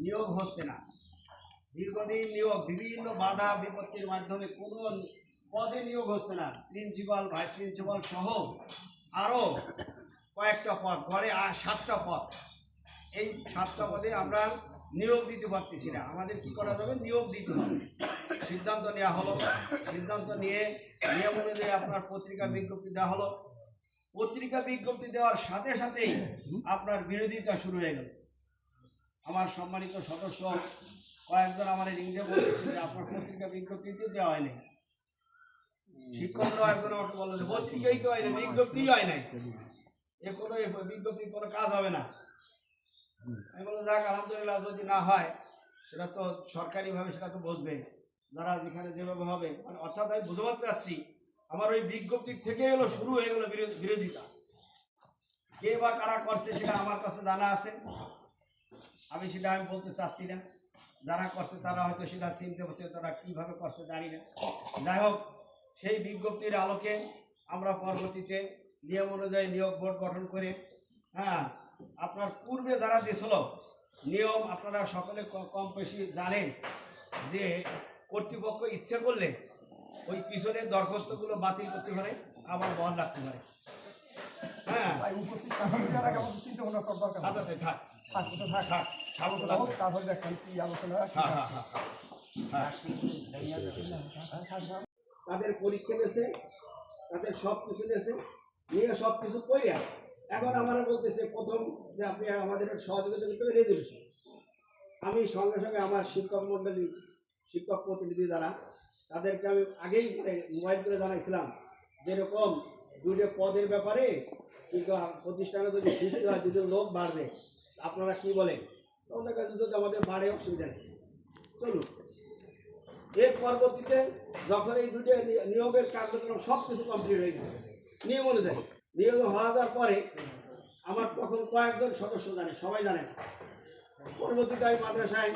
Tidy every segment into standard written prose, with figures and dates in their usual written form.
নিয়োগ হচ্ছে না। দীর্ঘদিন নিয়োগ বিভিন্ন বাধা বিপত্তির মাধ্যমে কোনো পদে নিয়োগ হচ্ছে না। প্রিন্সিপাল, ভাইস প্রিন্সিপাল সহ আরও কয়েকটা পদ, গড়ে 7টা পদ। এই 7টা পদে আমরা নিয়োগ দিতে পারতেছি না। আমাদের কি করা যাবে? নিয়োগ দিতে হবে। সিদ্ধান্ত নেওয়া হলো। সিদ্ধান্ত নিয়ে নিয়ম অনুযায়ী আপনার পত্রিকা বিজ্ঞপ্তি দেওয়া হলো। পত্রিকা বিজ্ঞপ্তি দেওয়ার সাথে সাথেই আপনার বিরোধিতা শুরু হয়ে গেল। আমার সম্মানিত সদস্য কয়েকজন আমার রিংয়ে বলতেছে যে আপনার পত্রিকা বিজ্ঞপ্তিতে দেওয়া হয়নি। শিক্ষকরাও একজন আমাকে বললো যে পত্রিকাই তো হয়নি, বিজ্ঞপ্তিই হয় নাই, এ কোনো বিজ্ঞপ্তি কোনো কাজ হবে না। আমি বললাম যাক, আলহামদুলিল্লাহ, যদি না হয় সেটা তো সরকারিভাবে সেটা তো বুঝবে যারা যেখানে যেভাবে হবে। মানে অর্থাৎ আমি বুঝতে চাচ্ছি আমার ওই বিজ্ঞপ্তির থেকে এলো শুরু হয়ে গেল বিরোধিতা। কে বা কারা করছে সেটা আমার কাছে জানা আছে, আমি সেটা আমি বলতে চাচ্ছি না। যারা করছে তারা হয়তো সেটা চিনতে পারছে, তারা কীভাবে করছে জানি না। যাই হোক, সেই বিজ্ঞপ্তির আলোকে আমরা পরবর্তীতে নিয়ম অনুযায়ী নিয়োগ বোর্ড গঠন করে, আপনার পূর্বে যারা দিয়েছিল নিয়ম আপনারা সকলে কম বেশি জানেন যে কর্তৃপক্ষ ইচ্ছে করলে ওই পিছনের দরখাস্তগুলো বাতিল করতে পারে, আবার বহাল রাখতে পারে। তাদের পরীক্ষা নিয়েছে, তাদের সব কিছু নিয়েছে, নিয়ে সব কিছু করিয়া এখন আমরা বলতেছে প্রথম যে আপনি আমাদের সহযোগিতা করতে হবে রেজুলেশন। আমি সঙ্গে সঙ্গে আমার শিক্ষক মণ্ডলী, শিক্ষক প্রতিনিধি যারা, তাদেরকে আমি আগেই মোবাইল করে জানাইছিলাম যেরকম 2টা পদের ব্যাপারে কিন্তু প্রতিষ্ঠানে যদি সৃষ্টি হয়, যদি লোক বাড়বে, আপনারা কি বলেন? ওদের কাছে যদি আমাদের বাড়ে অসুবিধা নেই, চলুন। এর পরবর্তীতে যখন এই 2টা নিয়োগের কার্যক্রম সব কিছু কমপ্লিট হয়ে গেছে নিয়ম অনুযায়ী, নিয়োগ হওয়া যাওয়ার পরে আমার তখন কয়েকজন সদস্য জানে, সবাই জানে না। পরবর্তীতে আমি মাদ্রাসায়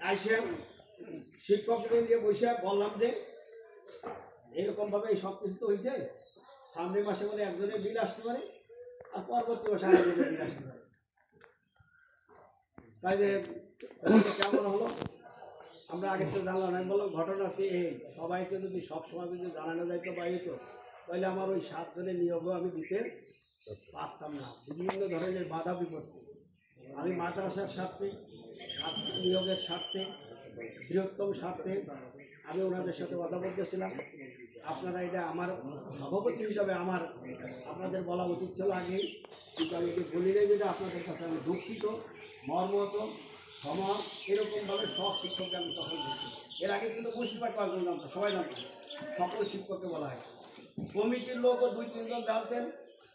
আইসে শিক্ষকদের নিয়ে বসে বললাম যে এরকমভাবে এই সব কিছু তো হয়েছে, সামনের মাসে বলে একজনের বিল আসতে পারে আর পরবর্তী মাসে আরেকজনের বিল আসতে পারে। তাই যে কেমন হলো আমরা আগে তো জানলাম না। আমি বললাম ঘটনাটি এই, সবাইকে যদি সবসময় যদি জানানো যাইতো বা তো তাহলে আমার ওই 7 জনের নিয়োগও আমি দিতে পারতাম না। বিভিন্ন ধরনের বাধা বিপত্তি আমি মাদ্রাসার স্বার্থে, নিয়োগের স্বার্থে, বৃহত্তম স্বার্থে আমি ওনাদের সাথে কথা বলতেছিলাম। আপনারা এটা আমার সভাপতি হিসাবে আমার আপনাদের বলা উচিত ছিল আগেই, কিন্তু আমি এটি বলি নাই। যেটা আপনাদের কাছে আমি দুঃখিত, মর্মহত, ক্ষমা, এরকমভাবে সব শিক্ষককে আমি তখন বলছি। এর আগে কিন্তু মুষ্টিপাট কয়েকজন জানতো, সবাই জানতো, সকল শিক্ষককে বলা হয়। কমিটির লোকও 2-3 জন জানতেন।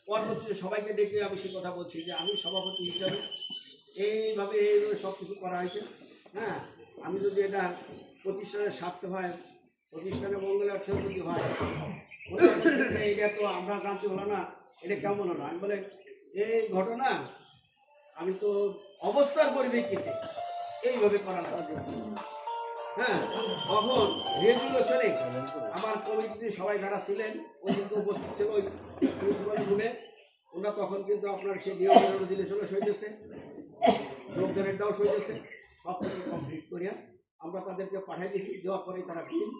পরবর্তীতে সবাইকে ডেকে আমি সে কথা বলছি যে আমি সভাপতি হিসাবে এইভাবে সব কিছু করা হয়েছে। আমি যদি এটা প্রতিষ্ঠানের স্বার্থ হয়, প্রতিষ্ঠানের মঙ্গলার্থে যদি হয়, এটা তো আমরা জানতে হলো না, এটা কেমন হলো? আমি বলে এই ঘটনা আমি তো অবস্থার পরিপ্রেক্ষিতে এইভাবে করা লাগছে। তখন রেজুলেশনে আমার কমিটিতে সবাই যারা ছিলেন ওই কিন্তু উপস্থিত ছিল, ওই প্রিন্সিপাল রুমে। ওরা তখন কিন্তু আপনার সেই নিয়মের রেজুলেশনও সইতেছে, যোগদানেরটাও সইতেছে, সব কিছু কমপ্লিট করিয়া আমরা তাদেরকে পাঠিয়ে দিয়েছি। দেওয়ার পরে তারা বিল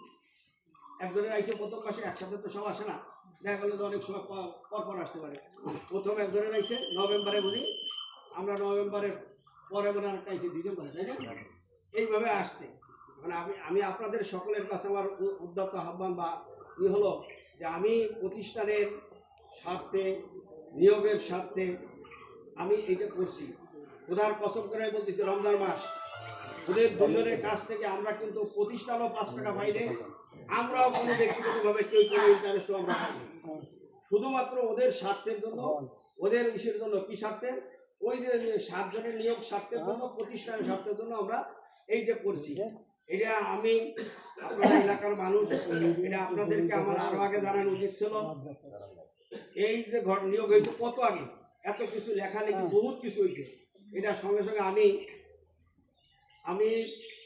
একজনের আইসে প্রথম মাসে, একসাথে তো সব আসে না, দেখা গেলো যে অনেক সময় পরপর আসতে পারে। প্রথম একজনের আইসে নভেম্বরে, বুঝি আমরা নভেম্বরের পরে মনে হয় আইসে ডিসেম্বরে, তাই না? এইভাবে আসছে। মানে আমি আপনাদের সকলের কাছে আমার উদ্যত আহ্বান বা হলো যে আমি প্রতিষ্ঠানের স্বার্থে, নিয়োগের স্বার্থে আমি এটা করছি। খোদার কসম করে বলতেছি, রমজান মাস ওদের 2জনের কাছ থেকে আমরা কিন্তু প্রতিষ্ঠানও 5 টাকা পাইনি, আমরাও কোনো ব্যক্তিগতভাবে কেউ কোনো ইন্টারেস্টও আমরা পাইনি। শুধুমাত্র ওদের স্বার্থের জন্য, ওদের ইসের জন্য, কি স্বার্থে? ওই যে 7 জনের নিয়োগ স্বার্থের জন্য, প্রতিষ্ঠানের স্বার্থের জন্য আমরা এইটা করছি। এটা আমি আপনার এলাকার মানুষ, এটা আপনাদেরকে আমার আরো আগে জানানো উচিত ছিল। এই যে নিয়োগ হয়েছে কত আগে, এত কিছু লেখালেখি, বহুত কিছু হয়েছে। এটা সঙ্গে সঙ্গে আমি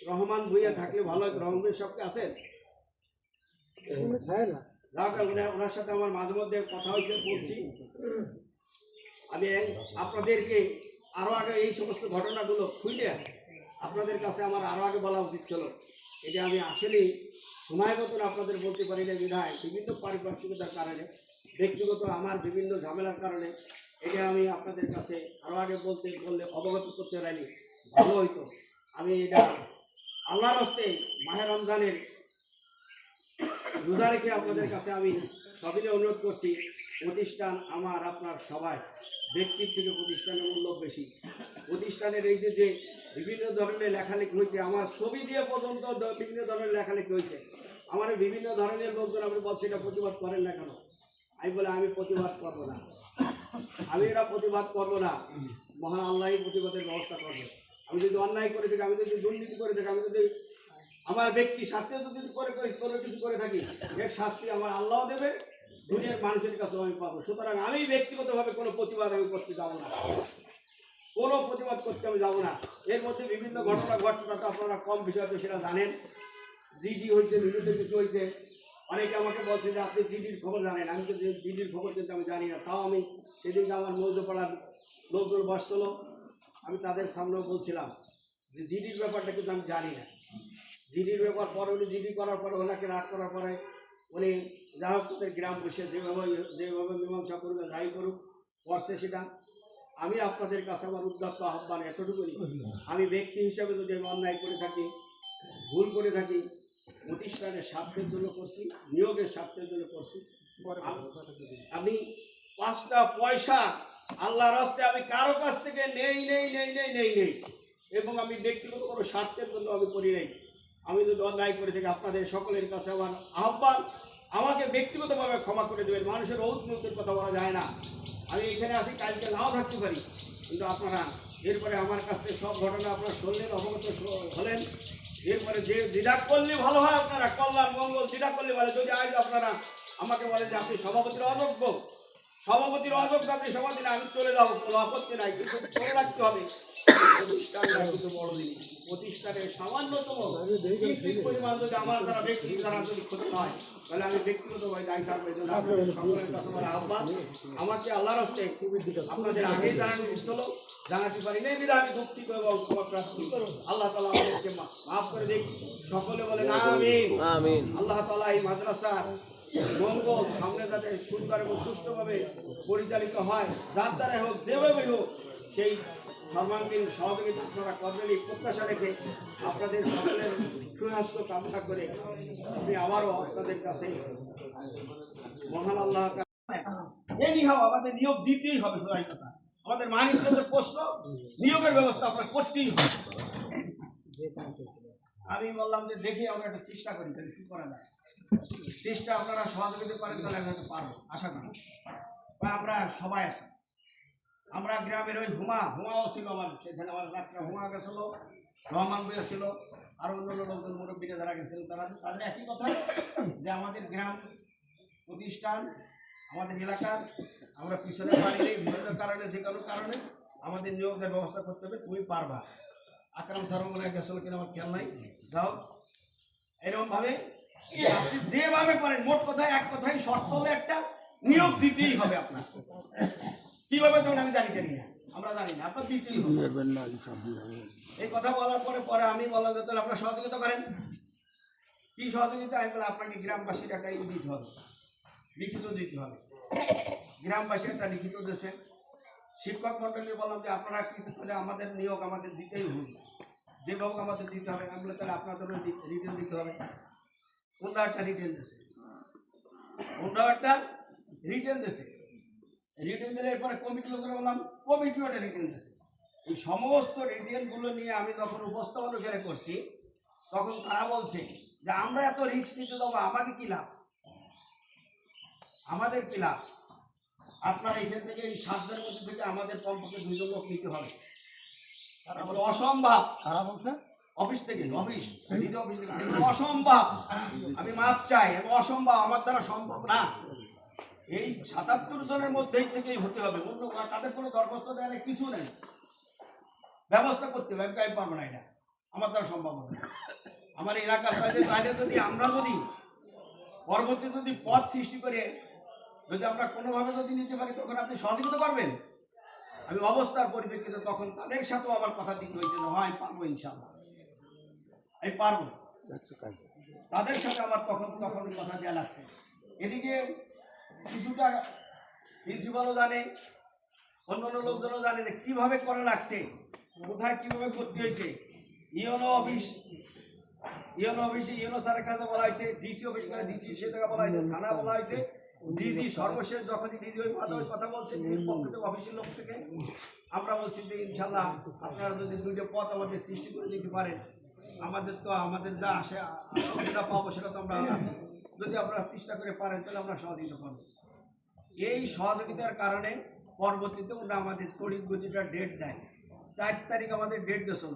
রহমান ভুইয়া থাকলে ভালো হয়। রহমান সবকে আছেন, ওনার সাথে আমার মাঝে মধ্যে কথা হয়েছে, বলছি। আমি আপনাদেরকে আরো আগে এই সমস্ত ঘটনাগুলো খুঁজে আপনাদের কাছে আমার আরও আগে বলা উচিত ছিল, এটা আমি আসলেই সময় মতন আপনাদের বলতে পারি না বিধায় বিভিন্ন পারিপার্শ্বিকতার কারণে, ব্যক্তিগত আমার বিভিন্ন ঝামেলার কারণে এটা আমি আপনাদের কাছে আরও আগে বললে অবগত করতে পারিনি, ভালো হইতো। আমি এটা আল্লাহর হস্তে মাহে রমজানের রোজা রেখে আপনাদের কাছে আমি সবিনয় অনুরোধ করছি, প্রতিষ্ঠান আমার আপনার সবাই, ব্যক্তির থেকে প্রতিষ্ঠানের মূল্য বেশি। প্রতিষ্ঠানের এই যে বিভিন্ন ধরনের লেখালেখি হয়েছে, আমার ছবি দিয়ে পর্যন্ত বিভিন্ন ধরনের লেখালেখি হয়েছে, আমার বিভিন্ন ধরনের লোকজন আপনি বলছে এটা প্রতিবাদ করেন না কেন? আমি বলে আমি প্রতিবাদ করবো না, আমি এটা প্রতিবাদ করবো না, মহান আল্লাহই প্রতিবাদের ব্যবস্থা করবে। আমি যদি অন্যায় করে থাকি, আমি যদি দুর্নীতি করে থাকি, আমি যদি আমার ব্যক্তি স্বার্থে যদি কোনো কিছু করে থাকি, এর শাস্তি আমার আল্লাহ দেবে, দুনিয়ার মানুষের কাছেও আমি পাবো। সুতরাং আমি ব্যক্তিগতভাবে কোনো প্রতিবাদ আমি করতে যাবো না, কোনো প্রতিবাদ করতে আমি যাবো না। এর মধ্যে বিভিন্ন ঘটনা ঘটছে, তা তো আপনারা কম বিষয়তে সেটা জানেন। জিডি হয়েছে, বিভিন্ন কিছু হয়েছে, অনেকে আমাকে বলছে যে আপনি জিডির খবর জানেন, আমি তো জিডির খবর কিন্তু আমি জানি না। তাও আমি সেদিনকে আমার মৌজপাড়ার লোকজন বসছিল, আমি তাদের সামনেও বলছিলাম যে জিডির ব্যাপারটা কিন্তু আমি জানি না। জিডির ব্যাপার পরে উনি জিডি করার পরে ওনাকে রাগ করার পরে উনি যা হোক তাদের গ্রাম বসে যেভাবে মীমাংসা করবে, যাই করুক করছে সেটা। আমি আপনাদের কাছে আমার উদ্যত্ত আহ্বান এতটুকুই, আমি ব্যক্তি হিসাবে যদি আমি অন্যায় করে থাকি, ভুল করে থাকি, প্রতিষ্ঠানের স্বার্থের জন্য করছি, নিয়োগের স্বার্থের জন্য করছি, আমি 5টা পয়সা আল্লাহর রাস্তে আমি কারো কাছ থেকে নেই, এবং আমি ব্যক্তিগত কোনো স্বার্থের জন্য আমি করি নাই। আমি যদি অন্যায় করে থাকি, আপনাদের সকলের কাছে আমার আহ্বান, আমাকে ব্যক্তিগতভাবে ক্ষমা করে দেবেন। মানুষের ঔদ্যোগের কথা বলা যায় না, আমি এখানে আসি, কালকে নাও থাকতে পারি, কিন্তু আপনারা এরপরে আমার কাছ থেকে সব ঘটনা আপনারা শুনলেন, অবগত হলেন। এরপরে যেটা করলে ভালো হয়, আপনারা কল্যাণ মঙ্গল যেটা করলে ভালো। যদি আজ আপনারা আমাকে বলেন যে আপনি সভাপতির অযোগ্য আপনি সভাপতি না, আমি চলে যাবো, কোনো আপত্তি নাই, কিন্তু মনে রাখতে হবে প্রতিষ্ঠানটা কিন্তু বড় জিনিস। প্রতিষ্ঠানের সামান্যতম ঠিক পরিমাণ যদি আমার দ্বারা ব্যক্তির দ্বারা যদি ক্ষতি হয়, তাহলে আমি ব্যক্তিগতভাবে দায়ী থাকবো। এই জন্য আপনাদের সকলের কাছে আমার আহ্বান, আমাকে আল্লাহর হস্তে আপনাদের আগেই জানানো উচিত হলো, জানাতে পারি নেই বিধায় আমি দুঃখিত এবং ক্ষমা প্রার্থী। আল্লাহ তাআলা আমাদেরকে মাফ করে দিক, সকলে বলেন আমিন। আল্লাহ তাআলা এই মাদ্রাসার মঙ্গল সামনে যাতে সুন্দর এবং সুষ্ঠুভাবে পরিচালিত হয়, যার দ্বারা হোক যেভাবেই হোক, সেই সর্বাঙ্গীন সহযোগিতা আপনারা করবেন এই প্রত্যাশা রেখে আপনাদের সকলের সুস্বাস্থ্য কামনা করে আমি আবারও আপনাদের কাছে মহান আল্লাহ আমাদের নিয়োগ দিতেই হবে। সোজাই কথা, আমাদের মান ইজ্জতের প্রশ্ন, নিয়োগের ব্যবস্থা আপনার করতেই হবে। আমি বললাম যে দেখি আমরা একটা চেষ্টা করি, তাহলে কি করা যায়, চেষ্টা আপনারা সহযোগিতা করেন, তাহলে আমি হয়তো পারবো, আশা করি। বা আমরা সবাই আছি, আমরা গ্রামের ওই হুমাও ছিল, আমার সেখানে আমার রাত্রে হুমা গেছিল, রহমান বইয়া ছিল, আর অন্যান্য লোকজন মুরব্বীরা যারা গেছিল, তাদের একই কথা যে আমাদের গ্রাম প্রতিষ্ঠান, আমাদের এলাকার আমরা পিছনে পারি নেই, বিভিন্ন কারণে, যে কোনো কারণে আমাদের নিয়োগের ব্যবস্থা করতে হবে, তুমি পারবা। আকরাম স্যারও মনে হয় গেছিল কিনা আমার খেয়াল নাই, যাও এরকমভাবে আপনি যেভাবে পারেন, মোট কথায় এক কথায় শর্ত হলে একটা নিয়োগ দিতেই হবে আপনার। কিভাবে তখন আমি জানি না, আমরা জানি না, আপনার দিতেই হবে। এই কথা বলার পরে আমি বললাম যে তাহলে আপনারা সহযোগিতা করেন। কি সহযোগিতা? আমি বলে আপনাকে গ্রামবাসীর একটা দিতে হবে, লিখিত দিতে হবে। গ্রামবাসী একটা লিখিত দিয়েছে, শিক্ষক মন্ডলী বললাম যে আপনারা কি আমাদের নিয়োগ আমাদের দিতেই হবে, যেভাবে আমাদের দিতে হবে। আমি বলে তাহলে আপনার জন্য রিটেন দিতে হবে। ওনারা একটা রিটেন দিয়েছে, রিটেন দিলে এরপরে কমিটি লোকের বললাম, কমিটিও একটা রিটেন দিয়েছে। এই সমস্ত রিটেনগুলো নিয়ে আমি যখন উপস্থাপন ওখানে করছি, তখন তারা বলছে যে আমরা এত রিস্ক নিতে দেবো, আমাকে কি লাভ, আমাদের কি লাভ, আপনার এখান থেকে এই 7 জনের মধ্যে থেকে আমাদের কমপক্ষে 2 জন লোক নিতে হবে। অসম্ভব, অফিস থেকে অসম্ভব, আমি মাপ চাই, অসম্ভব, আমার দ্বারা সম্ভব না। এই 77 জনের মধ্যেই থেকেই হতে হবে, অন্য তাদের কোনো দরখাস্ত দেওয়ার কিছু নেই, ব্যবস্থা করতে হবে। আমি পারবো না, এটা আমার দ্বারা সম্ভব হবে না। আমার এলাকার বাইরে যদি আমরা পরবর্তী যদি পদ সৃষ্টি করে যদি আমরা কোনোভাবে যদি নিতে পারি, তখন আপনি সহযোগিতা করবেন। আমি অবস্থার পরিপ্রেক্ষিতে তখন তাদের সাথেও আমার কথা দিতে হয়েছে যে হয় পারবো ইনশাল্লাহ, আমি পারবো। তাদের সাথে আমার তখন কথা দেওয়া লাগছে। এদিকে কিছুটা প্রিন্সিপালও জানে, অন্যান্য লোকজনও জানে যে কীভাবে করা লাগছে, কোথায় কীভাবে করতে হয়েছে। ইউনো অফিসে ইউনো স্যারের কাছে বলা হয়েছে, ডিসি অফিস করে ডিসি সে জায়গায় বলা হয়েছে, থানা বলা হয়েছে, ডিজি সর্বশেষ যখনই ডিজি ওই কথা বলছে অফিসের লোক থেকে আমরা বলছি যে ইনশাল্লাহ আপনারা যদি দুইটা পথ আমাদের সৃষ্টি করে দিতে পারেন, আমাদের যা সুবিধা পাবো সেটা তো আমরা আছি, যদি আপনারা চেষ্টা করে পারেন তাহলে আমরা সহযোগিতা করবো। এই সহযোগিতার কারণে পরবর্তীতে ওরা আমাদের তড়িৎ গতিটা ডেট দেয়। 4 তারিখ আমাদের ডেট দিয়েছিল।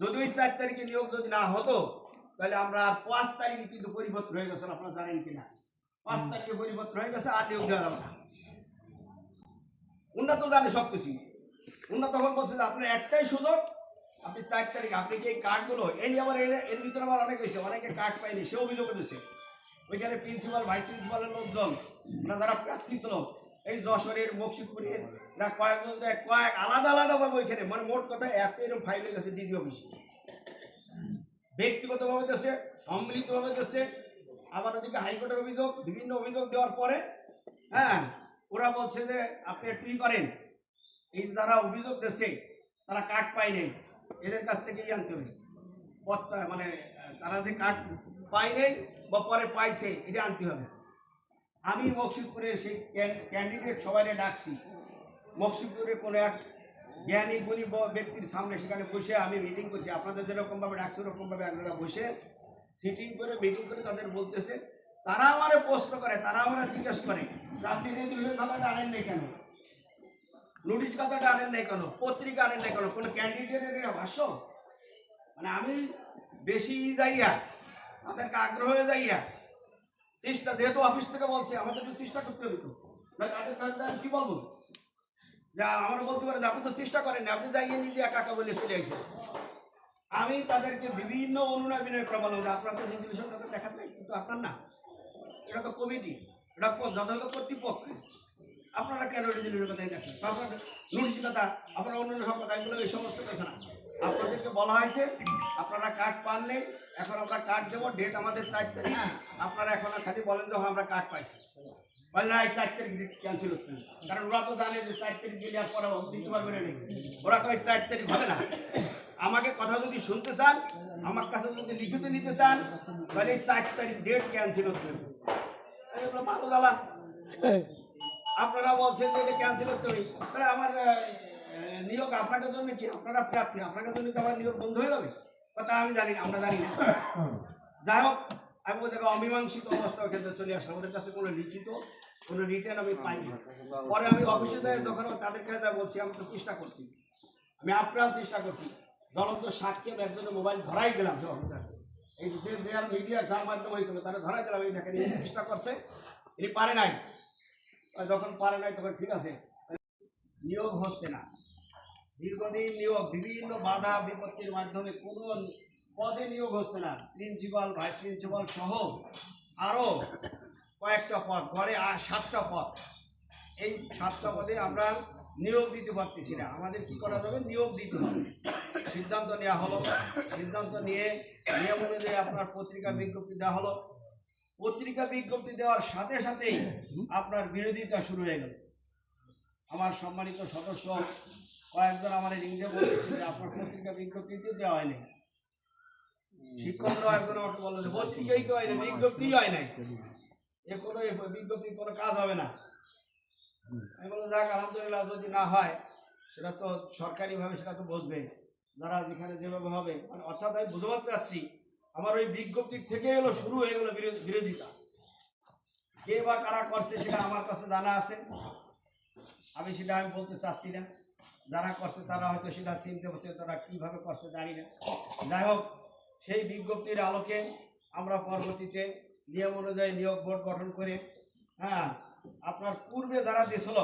যদি ওই 4 তারিখে নিয়োগ যদি না হতো তাহলে আমরা 5 তারিখে কিন্তু পরিবর্তন হয়ে গেছিল, আপনারা জানেন কিনা। 5 তারিখে পরিবর্তন হয়ে গেছে, আর নিয়োগ দেওয়া যাবে না। উন্নত জানে সবকিছু। উন্নত তখন বলছে যে আপনার একটাই সুযোগ, আপনি 4 তারিখ আপনি কি এই কার্ডগুলো এই নিয়ে আবার এর ভিতরে আবার অনেক হয়েছে, অনেকে কার্ড পায়নি, সে অভিযোগ করেছে। ওইখানে প্রিন্সিপাল ভাইস প্রিন্সিপালের লোকজন যারা প্রার্থী ছিল এই যশোরের মুকসিদপুরের কয়েকজন কয়েক আলাদা আলাদাভাবে ওইখানে মানে মোট কথা এরকম ফাইল হয়ে গেছে ডিজি অফিসে, ব্যক্তিগতভাবে দিচ্ছে, সম্মিলিতভাবে দিচ্ছে। আবার ওদিকে হাইকোর্টের অভিযোগ, বিভিন্ন অভিযোগ দেওয়ার পরে ওরা বলছে যে আপনি একটু করেন, এই যারা অভিযোগ দিচ্ছে তারা কার্ড পায়নি, এদের কাছ থেকেই আনতে হবে পদটা, মানে তারা যে কার্ড পায়নি বা পরে পাইছে এটা আনতে হবে। আমি মুকসিদপুরের সেই ক্যান্ডিডেট সবাই ডাকছি, মুকসিদপুরের কোনো এক জ্ঞানী গুণী ব্যক্তির সামনে সেখানে বসে আমি মিটিং করছি, আপনাদের যেরকমভাবে ডাকছি ওরকমভাবে এক জায়গায় বসে সিটিং করে মিটিং করে তাদের বলতেছে, তারা আমার প্রশ্ন করে, তারা আমরা জিজ্ঞেস করে আপনি রেজুলেশন খাতাটা আনেন নাই কেন, নোটিশ খাতাটা আনেন নাই কেন, পত্রিকা আনেন নাই কেন, কোনো ক্যান্ডিডেটের ভাষ্য। মানে আমি বেশি যাইয়া তাদেরকে আগ্রহ হয়ে যাইয়া চেষ্টা, যেহেতু অফিস থেকে বলছে আমাদের একটু চেষ্টা করতে হবে, তো তাদের কাছে আমি কি বলবো, যা আমরা বলতে পারে যে আপনি তো চেষ্টা করেন না, আপনি যাইয়ে নিজে একা একা বলে চলে আসেন। আমি তাদেরকে বিভিন্ন অনুনয় বিনয় করে বললাম যে আপনারা তো রেজুলেশন কথা দেখাতে নাই, কিন্তু আপনার না, এটা তো কমিটি, এটা যথাযথ কর্তৃপক্ষ, আপনারা কেন রেজুলেশন কথাই দেখেন, আপনার নোটিশ কথা, আপনারা অন্যান্য সব কথা, এগুলো এই সমস্ত কথা না। আপনাদেরকে বলা হয়েছে আপনারা কার্ড পাননি, এখন আমরা কার্ড দেবো, ডেট আমাদের 4 তারিখ, আপনারা এখন খালি বলেন যে আমরা কার্ড পাইছি, বলে না এই 4 তারিখ ক্যান্সেল হচ্ছে না, কারণ ওরা তো জানে যে 4 তারিখ গেলে আর পরে দিতে পারবে না, ওরা কয় 4 তারিখ হবে না। আমাকে কথা যদি শুনতে চান, আমার কাছে যদি লিখিত নিতে চান, তাহলে এই 4 তারিখ ডেট ক্যান্সেল হতে হবে। ভালো জ্বালা, আপনারা বলছেন যে এটা ক্যান্সেল হতে হবে, তাহলে আমার নিয়োগ আপনাদের জন্য কি, আপনারা প্রার্থী, আপনাদের জন্য কি আমার নিয়োগ বন্ধ হয়ে যাবে? কথা আমি জানি না, আমরা জানি না। যাই হোক, আমি ওদের অমীমাংসিত অবস্থা ক্ষেত্রে চলে আসলাম, ওদের কাছে কোনো লিখিত কোনো রিটার্ন আমি পাইনি। পরে আমি অফিসে যাই, যখন তাদের কাছে যা বলছি আমি তো চেষ্টা করছি, আমি আপ্রাণ চেষ্টা করছি, জ্বলন্ত সাক্ষী আমি একজনের মোবাইল ধরাই দিলাম সে অফিসার, এই যে মিডিয়া যার মাধ্যমে হয়েছিল তারা ধরাই দিলাম, এই দেখেন চেষ্টা করছে, ইনি পারে নাই। যখন পারে নাই তখন ঠিক আছে, নিয়োগ হচ্ছে না, দীর্ঘদিন নিয়োগ, বিভিন্ন বাধা বিপত্তির মাধ্যমে কোনো পদে নিয়োগ হচ্ছে না, প্রিন্সিপাল ভাইস প্রিন্সিপাল সহ আরও কয়েকটা পদ, গড়ে 7টা পদ, এই 7টা পদে আমরা নিয়োগ দিতে পারতেছি না। আমাদের কি করা যাবে, নিয়োগ দিতে হবে। সিদ্ধান্ত নেওয়া হলো, সিদ্ধান্ত নিয়ে নিয়ম অনুযায়ী আপনার পত্রিকা বিজ্ঞপ্তি দেওয়া হলো। পত্রিকা বিজ্ঞপ্তি দেওয়ার সাথে সাথেই আপনার বিরোধিতা শুরু হয়ে গেল। আমার সম্মানিত সদস্য কয়েকজন আমার ইংরেজি বলতেছে যে আপনার পত্রিকা বিজ্ঞপ্তিতে দেওয়া হয়নি, শিক্ষকরাও একজন আমাকে বললো যে পত্রিকাই তো হয়নি, বিজ্ঞপ্তিই হয় নাই, এ কোনো বিজ্ঞপ্তি কোনো কাজ হবে না। আমি বললাম যাক আলহামদুলিল্লাহ, যদি না হয় সেটা তো সরকারিভাবে সেটা তো বুঝবে যারা যেখানে যেভাবে হবে, মানে অর্থাৎ আমি বুঝতে চাচ্ছি আমার ওই বিজ্ঞপ্তির থেকে এলো শুরু হয়ে গেল বিরোধিতা। কে বা কারা করছে সেটা আমার কাছে জানা আছে, আমি সেটা আমি বলতে চাচ্ছি না, যারা করছে তারা হয়তো সেটা চিনতে পারছে, তারা কীভাবে করছে জানি না। যাই হোক, সেই বিজ্ঞপ্তির আলোকে আমরা পরবর্তীতে নিয়ম অনুযায়ী নিয়োগ বোর্ড গঠন করে, আপনার পূর্বে যারা দিয়েছিল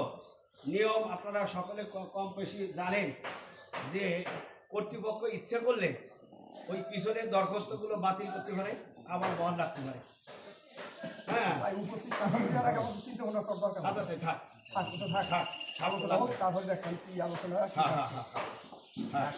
নিয়ম আপনারা সকলে কম বেশি জানেন যে কর্তৃপক্ষ ইচ্ছে করলে ওই পিছনের দরখাস্তগুলো বাতিল করতে পারে, আবার বহাল রাখতে পারে। আচ্ছা থাক, তারপরে দেখেন কি আলোচনা। হ্যাঁ